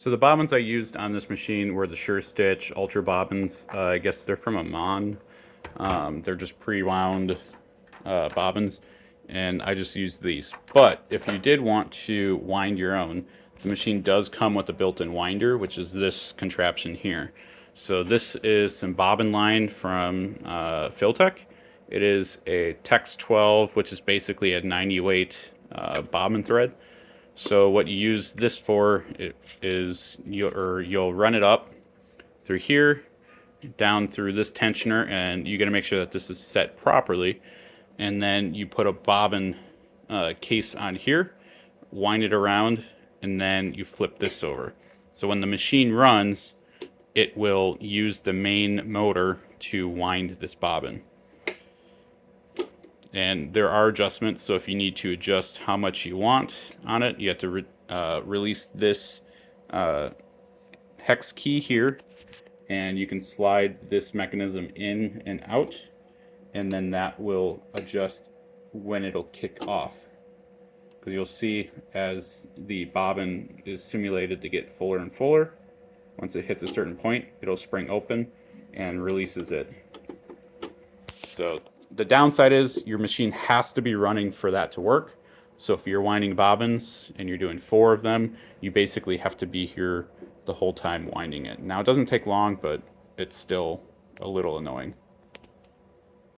So the bobbins I used on this machine were the Sure Stitch Ultra bobbins. I guess they're from Amman. They're just pre-wound bobbins, and I just used these. But if you did want to wind your own, the machine does come with a built-in winder, which is this contraption here. So this is some bobbin line from Filtech. It is a Tex 12, which is basically a 90 weight bobbin thread. So what you use this for is you'll run it up through here, down through this tensioner, and you got to make sure that this is set properly. And then you put a bobbin case on here, wind it around, and then you flip this over. So when the machine runs, it will use the main motor to wind this bobbin. And there are adjustments, so if you need to adjust how much you want on it, you have to release this hex key here, and you can slide this mechanism in and out, and then that will adjust when it'll kick off. Because you'll see as the bobbin is simulated to get fuller and fuller, once it hits a certain point, it'll spring open and releases it. So the downside is your machine has to be running for that to work. So if you're winding bobbins and you're doing 4 of them, you basically have to be here the whole time winding it. Now it doesn't take long, but it's still a little annoying.